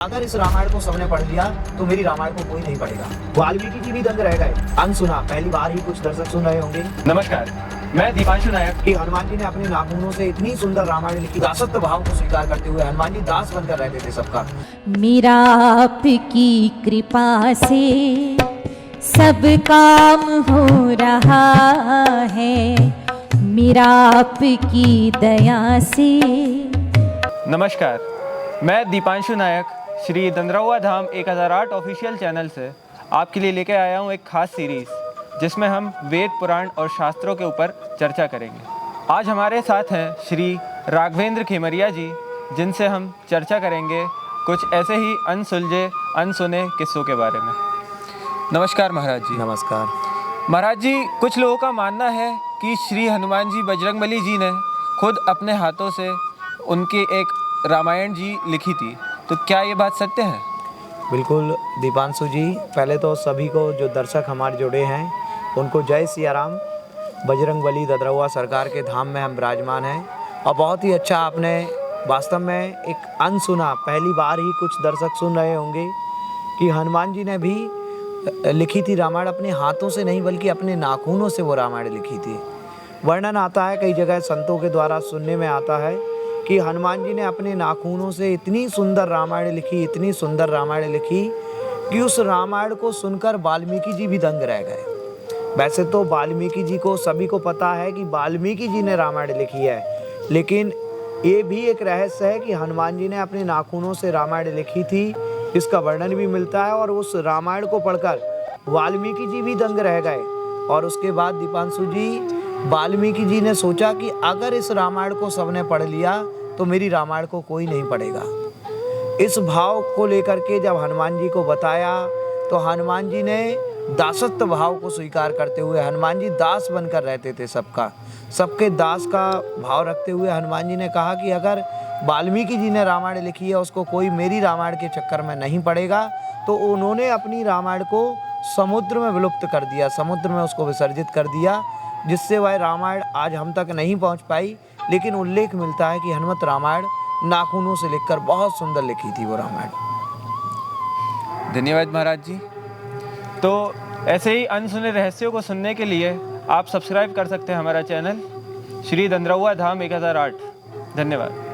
अगर इस रामायण को सबने पढ़ लिया तो मेरी रामायण को कोई नहीं पढ़ेगा। वाल्मीकि जी भी दंग रह गए। अंत सुना, पहली बार ही कुछ दर्शक सुन रहे होंगे। नमस्कार, मैं दीपांशु नायक। कि हनुमान जी ने अपने नाखूनों से इतनी सुंदर रामायण लिखी, दासत्व भाव को स्वीकार करते हुए हनुमान जी दास बनकर रहते थे सबका। मेरा आपकी कृपा से सब काम हो रहा है, मेरा आपकी दया से। नमस्कार, मैं दीपांशु नायक श्री दंद्रौवा धाम 1008 ऑफिशियल चैनल से आपके लिए लेके आया हूँ एक खास सीरीज़, जिसमें हम वेद पुराण और शास्त्रों के ऊपर चर्चा करेंगे। आज हमारे साथ हैं श्री राघवेंद्र खेमरिया जी, जिनसे हम चर्चा करेंगे कुछ ऐसे ही अनसुलझे अनसुने किस्सों के बारे में। नमस्कार महाराज जी। नमस्कार महाराज जी, कुछ लोगों का मानना है कि श्री हनुमान जी बजरंगबली जी ने खुद अपने हाथों से उनकी एक रामायण जी लिखी थी, तो क्या ये बात सत्य है? बिल्कुल दीपांशु जी, पहले तो सभी को जो दर्शक हमारे जुड़े हैं उनको जय सिया राम। बजरंगबली ददरौवा सरकार के धाम में हम विराजमान हैं और बहुत ही अच्छा आपने वास्तव में एक अनसुना, पहली बार ही कुछ दर्शक सुन रहे होंगे कि हनुमान जी ने भी लिखी थी रामायण। अपने हाथों से नहीं बल्कि अपने नाखूनों से वो रामायण लिखी थी। वर्णन आता है कई जगह संतों के द्वारा सुनने में आता है कि हनुमान जी ने अपने नाखूनों से इतनी सुंदर रामायण लिखी, इतनी सुंदर रामायण लिखी कि उस रामायण को सुनकर वाल्मीकि जी भी दंग रह गए। वैसे तो वाल्मीकि जी को सभी को पता है कि वाल्मीकि जी ने रामायण लिखी है, लेकिन ये भी एक रहस्य है कि हनुमान जी ने अपने नाखूनों से रामायण लिखी थी। इसका वर्णन भी मिलता है और उस रामायण को पढ़कर वाल्मीकि जी भी दंग रह गए। और उसके बाद दीपांशु जी, वाल्मीकि जी ने सोचा कि अगर इस रामायण को सबने पढ़ लिया तो मेरी रामायण को कोई नहीं पढ़ेगा। इस भाव को लेकर के जब हनुमान जी को बताया तो हनुमान जी ने दासत्व भाव को स्वीकार करते हुए, हनुमान जी दास बनकर रहते थे सबका, सबके दास का भाव रखते हुए हनुमान जी ने कहा कि अगर वाल्मीकि जी ने रामायण लिखी है उसको कोई मेरी रामायण के चक्कर में नहीं पड़ेगा। तो उन्होंने अपनी रामायण को समुद्र में विलुप्त कर दिया, समुद्र में उसको विसर्जित कर दिया, जिससे वह रामायण आज हम तक नहीं पहुंच पाई। लेकिन उल्लेख मिलता है कि हनुमत रामायण नाखूनों से लिखकर बहुत सुंदर लिखी थी वो रामायण। धन्यवाद महाराज जी। तो ऐसे ही अनसुने रहस्यों को सुनने के लिए आप सब्सक्राइब कर सकते हैं हमारा चैनल श्री दंद्रौवा धाम 1008। धन्यवाद।